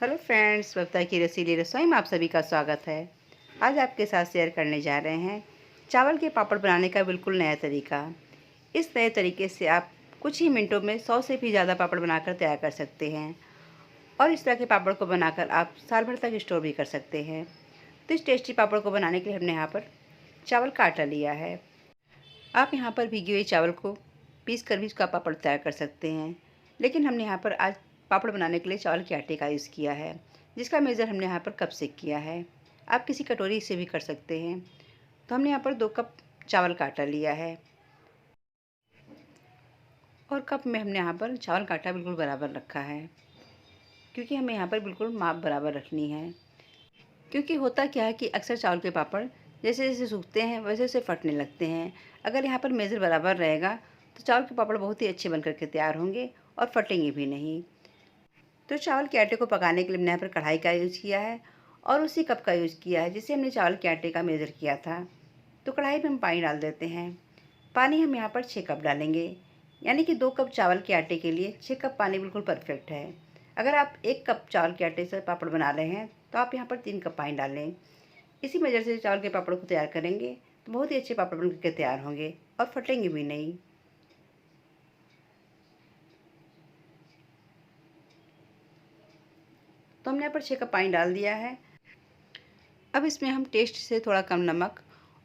Hello friends, Babita की रसीली रसोई में आप सभी का स्वागत है। आज आपके साथ शेयर करने जा रहे हैं चावल के पापड़ बनाने का बिल्कुल नया तरीका। इस नए तरीके से आप कुछ ही मिनटों में 100 से भी ज़्यादा पापड़ बनाकर तैयार कर सकते हैं और इस तरह के पापड़ को बनाकर आप साल भर तक स्टोर भी कर सकते हैं। तो इस टेस्टी पापड़ को बनाने के लिए हमने यहाँ पर चावल का आटा लिया है। आप यहाँ पर भीगी हुई चावल को पीस कर भी इसका पापड़ तैयार कर सकते हैं, लेकिन हमने यहाँ पर आज पापड़ बनाने के लिए चावल के आटे का यूज़ किया है, जिसका मेज़र हमने यहाँ पर कप से किया है। आप किसी कटोरी से भी कर सकते हैं। तो हमने यहाँ पर 2 कप चावल का आटा लिया है और कप में हमने यहाँ पर चावल का आटा बिल्कुल बराबर रखा है, क्योंकि हमें यहाँ पर बिल्कुल माप बराबर रखनी है। क्योंकि होता क्या है कि अक्सर चावल के पापड़ जैसे जैसे सूखते हैं वैसे वैसे फटने लगते हैं। अगर यहाँ पर मेज़र बराबर रहेगा तो चावल के पापड़ बहुत ही अच्छे बनकर के तैयार होंगे और फटेंगे भी नहीं। तो चावल के आटे को पकाने के लिए मैंने यहाँ पर कढ़ाई का यूज़ किया है और उसी कप का यूज़ किया है जिससे हमने चावल के आटे का मेज़र किया था। तो कढ़ाई में हम पानी डाल देते हैं। पानी हम यहाँ पर 6 कप डालेंगे, यानी कि 2 कप चावल के आटे के लिए 6 कप पानी बिल्कुल परफेक्ट है। अगर आप 1 कप चावल के आटे से पापड़ बना रहे हैं तो आप यहाँ पर 3 कप पानी डालें। इसी मेजर से चावल के पापड़ को तैयार करेंगे तो बहुत ही अच्छे पापड़ बन करके तैयार होंगे और फटेंगे भी नहीं। तो हमने यहाँ पर 6 कप पानी डाल दिया है। अब इसमें हम टेस्ट से थोड़ा कम नमक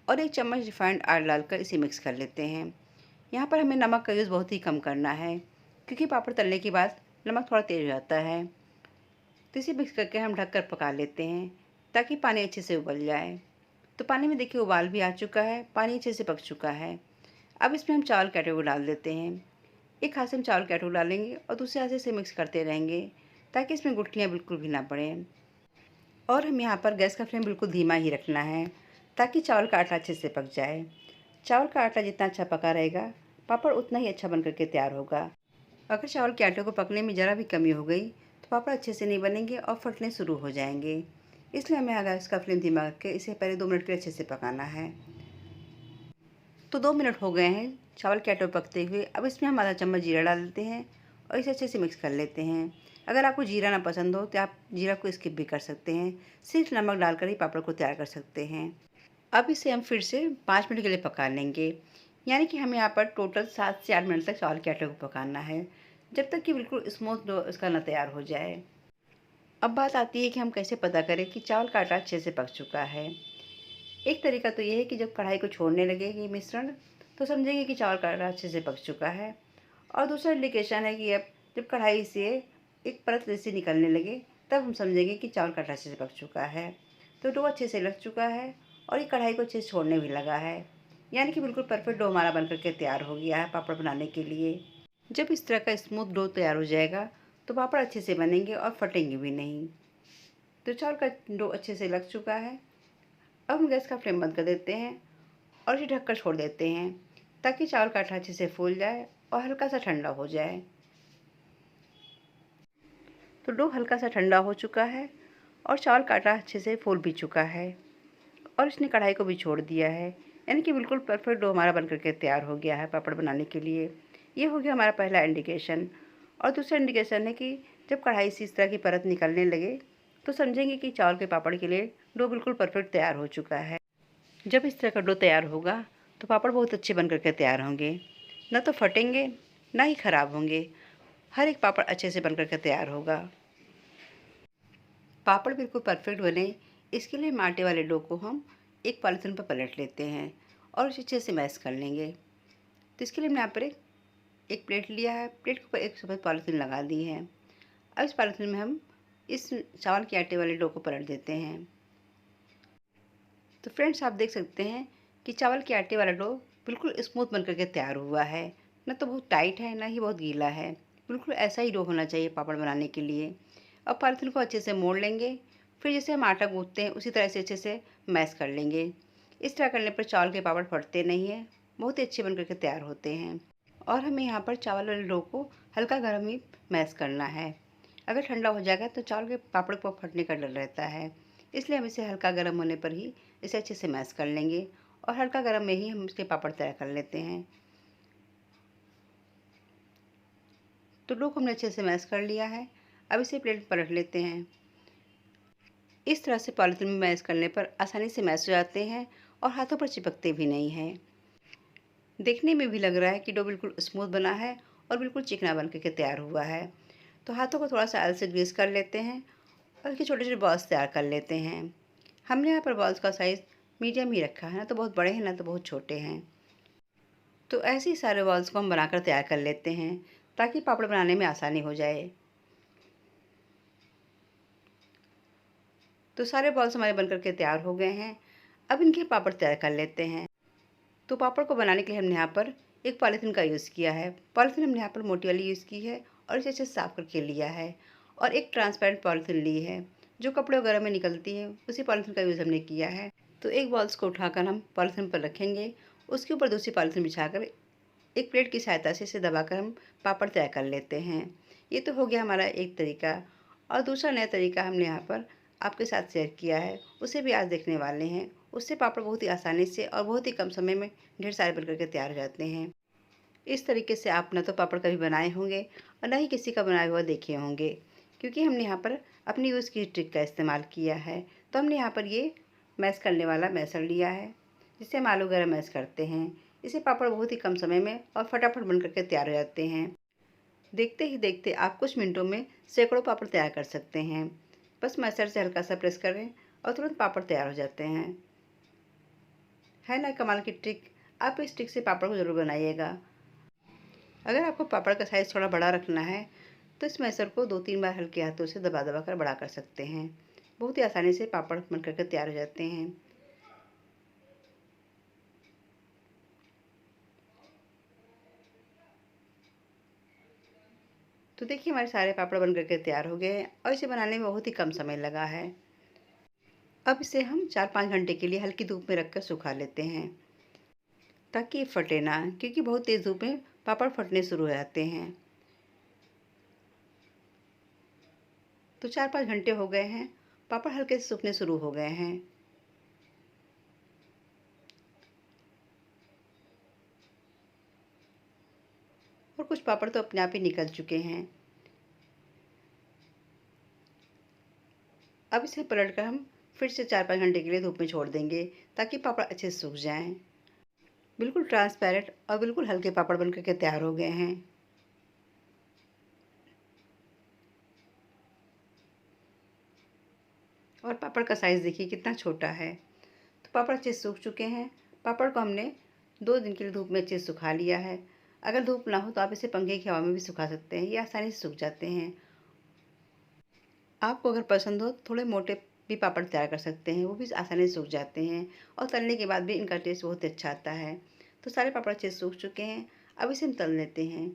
और 1 चम्मच रिफाइंड ऑयल डालकर इसे मिक्स कर लेते हैं। यहाँ पर हमें नमक का यूज़ बहुत ही कम करना है, क्योंकि पापड़ तलने के बाद नमक थोड़ा तेज़ हो जाता है। तो इसे मिक्स करके हम ढककर पका लेते हैं ताकि पानी अच्छे से उबल जाए। तो पानी में देखिए उबाल भी आ चुका है, पानी अच्छे से पक चुका है। अब इसमें हम चावल के आटे को डाल देते हैं। एक हाथ से हम चावल के आटे को डालेंगे और दूसरे हाथ से इसे मिक्स करते रहेंगे ताकि इसमें गुठलियाँ बिल्कुल भी ना पड़ें। और हम यहाँ पर गैस का फ्लेम बिल्कुल धीमा ही रखना है ताकि चावल का आटा अच्छे से पक जाए। चावल का आटा जितना अच्छा पका रहेगा पापड़ उतना ही अच्छा बन करके तैयार होगा। अगर चावल के आटे को पकने में ज़रा भी कमी हो गई तो पापड़ अच्छे से नहीं बनेंगे और फटने शुरू हो जाएंगे। इसलिए हमें गैस का फ्लेम धीमा करके इसे पहले 2 मिनट के लिए अच्छे से पकाना है। तो 2 मिनट हो गए हैं चावल के आटे पकते हुए। अब इसमें हम आधा चम्मच जीरा डाल देते हैं और इसे अच्छे से मिक्स कर लेते हैं। अगर आपको जीरा ना पसंद हो तो आप जीरा को स्किप भी कर सकते हैं। सिर्फ नमक डालकर ही पापड़ को तैयार कर सकते हैं। अब इसे हम फिर से 5 मिनट के लिए पका लेंगे, यानी कि हमें यहाँ पर टोटल 7 से 8 मिनट तक चावल के आटे को पकाना है, जब तक कि बिल्कुल स्मूथ डो इसका ना तैयार हो जाए। अब बात आती है कि हम कैसे पता करें कि चावल का आटा अच्छे से पक चुका है। एक तरीका तो ये है कि जब कढ़ाई को छोड़ने लगे ये मिश्रण, तो समझेंगे कि चावल का आटा अच्छे से पक चुका है। और दूसरा इंडिकेशन है कि अब जब कढ़ाई से एक परत जैसी निकलने लगे तब हम समझेंगे कि चावल का आटा अच्छे से पक चुका है। तो डो अच्छे से लग चुका है और ये कढ़ाई को अच्छे से छोड़ने भी लगा है, यानी कि बिल्कुल परफेक्ट डो हमारा बन करके तैयार हो गया है पापड़ बनाने के लिए। जब इस तरह का स्मूथ डो तैयार हो जाएगा तो पापड़ अच्छे से बनेंगे और फटेंगे भी नहीं। तो चावल का डो अच्छे से लग चुका है। अब हम गैस का फ्लेम बंद कर देते हैं और इसे ढककर छोड़ देते हैं ताकि चावल का आटा अच्छे से फूल जाए और हल्का सा ठंडा हो जाए। तो डो हल्का सा ठंडा हो चुका है और चावल का आटा अच्छे से फूल भी चुका है और इसने कढ़ाई को भी छोड़ दिया है, यानी कि बिल्कुल परफेक्ट डो हमारा बन करके तैयार हो गया है पापड़ बनाने के लिए। ये हो गया हमारा पहला इंडिकेशन। और दूसरा इंडिकेशन है कि जब कढ़ाई से इस तरह की परत निकलने लगे तो समझेंगे कि चावल के पापड़ के लिए डो बिल्कुल परफेक्ट तैयार हो चुका है। जब इस तरह का डो तैयार होगा तो पापड़ बहुत अच्छे बन करके तैयार होंगे, ना तो फटेंगे ना ही ख़राब होंगे। हर एक पापड़ अच्छे से बन करके तैयार होगा। पापड़ बिल्कुल परफेक्ट बने इसके लिए हम आटे वाले डो को हम एक पॉलीथीन पर पलट लेते हैं और उसे अच्छे से मैश कर लेंगे। तो इसके लिए हमने यहाँ पर एक प्लेट लिया है। प्लेट के ऊपर एक सफ़ेद पॉलीथीन लगा दी है। अब इस पॉलीथीन में हम इस चावल के आटे वाले डो को पलट देते हैं। तो फ्रेंड्स, आप देख सकते हैं कि चावल के आटे वाला डो बिल्कुल स्मूथ बन करके तैयार हुआ है। ना तो बहुत टाइट है ना ही बहुत गीला है। बिल्कुल ऐसा ही डो होना चाहिए पापड़ बनाने के लिए। अब पॉलीथीन को अच्छे से मोड़ लेंगे। फिर जैसे हम आटा गूँथते हैं उसी तरह से अच्छे से मैश कर लेंगे। इस तरह करने पर चावल के पापड़ फटते नहीं हैं, बहुत ही अच्छे बन करके तैयार होते हैं। और हमें यहाँ पर चावल वाले डो को हल्का गर्म ही मैश करना है। अगर ठंडा हो जाएगा तो चावल के पापड़ को फटने का डर रहता है। इसलिए हम इसे हल्का गर्म होने पर ही इसे अच्छे से मैश कर लेंगे और हल्का गर्म में ही हम इसके पापड़ तैयार कर लेते हैं। तो डो को हमने अच्छे से मैश कर लिया है। अब इसे प्लेट में पलट लेते हैं। इस तरह से पॉलीथीन में मैश करने पर आसानी से मैश हो जाते हैं और हाथों पर चिपकते भी नहीं हैं। देखने में भी लग रहा है कि डो बिल्कुल स्मूथ बना है और बिल्कुल चिकना बन के तैयार हुआ है। तो हाथों को थोड़ा सा ऑयल से ग्रीस कर लेते हैं और इसके छोटे छोटे बॉल्स तैयार कर लेते हैं। हमने यहाँ पर बॉल्स का साइज़ मीडियम ही रखा है, ना तो बहुत बड़े हैं ना तो बहुत छोटे हैं। तो ऐसे ही सारे बॉल्स को हम बनाकर तैयार कर लेते हैं ताकि पापड़ बनाने में आसानी हो जाए। तो सारे बॉल्स हमारे बनकर के तैयार हो गए हैं। अब इनके पापड़ तैयार कर लेते हैं। तो पापड़ को बनाने के लिए हमने यहाँ पर एक पॉलीथीन का यूज़ किया है। पॉलीथीन हमने यहाँ पर मोटी वाली यूज़ की है और इसे अच्छे से साफ़ करके लिया है। और एक ट्रांसपेरेंट पॉलीथीन ली है जो कपड़े वगैरह में निकलती है, उसी पॉलीथीन का यूज़ हमने किया है। तो एक बॉल्स को उठाकर हम पॉलीथीन पर रखेंगे, उसके ऊपर दूसरी पॉलीथीन बिछाकर एक प्लेट की सहायता से इसे दबाकर हम पापड़ तैयार कर लेते हैं। ये तो हो गया हमारा एक तरीका। और दूसरा नया तरीका हमने यहाँ पर आपके साथ शेयर किया है, उसे भी आज देखने वाले हैं। उससे पापड़ बहुत ही आसानी से और बहुत ही कम समय में ढेर सारे बन करके तैयार हो जाते हैं। इस तरीके से आप ना तो पापड़ कभी बनाए होंगे और ना ही किसी का बनाया हुआ देखे होंगे, क्योंकि हमने यहाँ पर अपनी यूज़ की ट्रिक का इस्तेमाल किया है। तो हमने यहाँ पर ये मैश करने वाला मैशर लिया है जिससे हम आलू वगैरह मैश करते हैं। इसे पापड़ बहुत ही कम समय में और फटाफट बन करके तैयार हो जाते हैं। देखते ही देखते आप कुछ मिनटों में सैकड़ों पापड़ तैयार कर सकते हैं। बस मैशर से हल्का सा प्रेस करें और तुरंत पापड़ तैयार हो जाते हैं। है ना कमाल की ट्रिक। आप इस ट्रिक से पापड़ को ज़रूर बनाइएगा। अगर आपको पापड़ का साइज़ थोड़ा बड़ा रखना है तो इस मैशर को 2-3 बार हल्के हाथों से दबा दबा कर बड़ा कर सकते हैं। बहुत ही आसानी से पापड़ बन करके तैयार हो जाते हैं। तो देखिए हमारे सारे पापड़ बन करके तैयार हो गए हैं और इसे बनाने में बहुत ही कम समय लगा है। अब इसे हम 4-5 घंटे के लिए हल्की धूप में रखकर सुखा लेते हैं ताकि ये फटे ना, क्योंकि बहुत तेज़ धूप में पापड़ फटने शुरू हो जाते हैं। तो 4-5 घंटे हो गए हैं, पापड़ हल्के से सूखने शुरू हो गए हैं। और कुछ पापड़ तो अपने आप ही निकल चुके हैं। अब इसे पलटकर हम फिर से 4-5 घंटे के लिए धूप में छोड़ देंगे ताकि पापड़ अच्छे से सूख जाएं। बिल्कुल ट्रांसपेरेंट और बिल्कुल हल्के पापड़ बनकर के तैयार हो गए हैं। और पापड़ का साइज़ देखिए कितना छोटा है। तो पापड़ अच्छे से सूख चुके हैं। पापड़ को हमने 2 दिन के लिए धूप में अच्छे से सुखा लिया है। अगर धूप ना हो तो आप इसे पंखे की हवा में भी सुखा सकते हैं, ये आसानी से सूख जाते हैं। आपको अगर पसंद हो थोड़े मोटे भी पापड़ तैयार कर सकते हैं, वो भी आसानी से सूख जाते हैं और तलने के बाद भी इनका टेस्ट बहुत अच्छा आता है। तो सारे पापड़ अच्छे से सूख चुके हैं। अब इसे हम तल लेते हैं।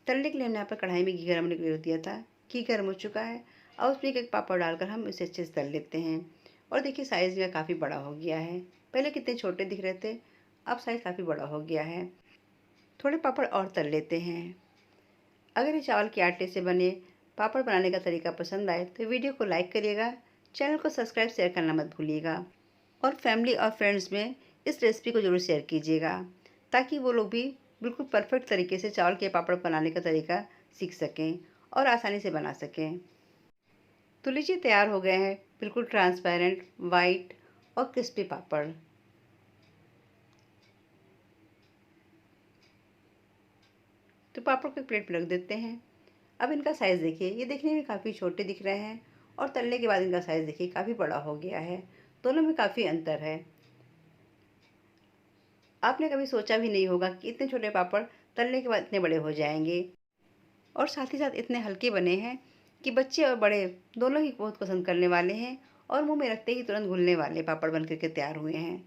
तलने के लिए हमने यहाँ पर कढ़ाई में घी गर्म होने के लिए रख दिया था। घी गर्म हो चुका है और उसमें एक पापड़ डालकर हम इसे अच्छे से तल लेते हैं। और देखिए साइज़ में काफ़ी बड़ा हो गया है। पहले कितने छोटे दिख रहे थे, अब साइज़ काफ़ी बड़ा हो गया है। थोड़े पापड़ और तल लेते हैं। अगर ये चावल के आटे से बने पापड़ बनाने का तरीका पसंद आए तो वीडियो को लाइक करिएगा, चैनल को सब्सक्राइब शेयर करना मत भूलिएगा और फैमिली और फ्रेंड्स में इस रेसिपी को ज़रूर शेयर कीजिएगा ताकि वो लोग भी बिल्कुल परफेक्ट तरीके से चावल के पापड़ बनाने का तरीका सीख सकें और आसानी से बना सकें। तो लीजिए तैयार हो गए हैं बिल्कुल ट्रांसपेरेंट, वाइट और क्रिस्पी पापड़। तो पापड़ को एक प्लेट में रख देते हैं। अब इनका साइज़ देखिए, ये देखने में काफ़ी छोटे दिख रहे हैं और तलने के बाद इनका साइज़ देखिए काफ़ी बड़ा हो गया है। दोनों में काफ़ी अंतर है। आपने कभी सोचा भी नहीं होगा कि इतने छोटे पापड़ तलने के बाद इतने बड़े हो जाएंगे और साथ ही साथ इतने हल्के बने हैं कि बच्चे और बड़े दोनों ही बहुत पसंद करने वाले हैं और मुंह में रखते ही तुरंत घुलने वाले पापड़ बन करके तैयार हुए हैं।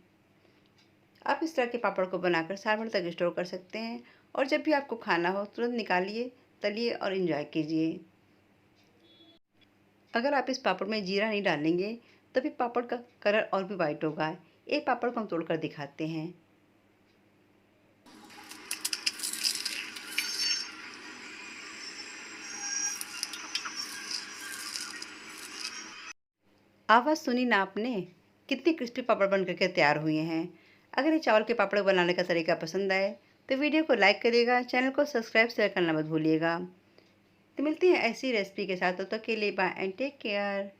आप इस तरह के पापड़ को बनाकर साल भर तक स्टोर कर सकते हैं और जब भी आपको खाना हो तुरंत निकालिए, तलिए और इन्जॉय कीजिए। अगर आप इस पापड़ में जीरा नहीं डालेंगे तभी पापड़ का कलर और भी वाइट होगा। एक पापड़ को हम तोड़कर दिखाते हैं। आवाज़ सुनी ना आपने, कितने क्रिस्पी पापड़ बन करके तैयार हुए हैं। अगर ये चावल के पापड़ बनाने का तरीका पसंद आए तो वीडियो को लाइक करिएगा, चैनल को सब्सक्राइब शेयर करना मत भूलिएगा। तो मिलते हैं ऐसी रेसिपी के साथ, तब तक के लिए बाय एंड टेक केयर।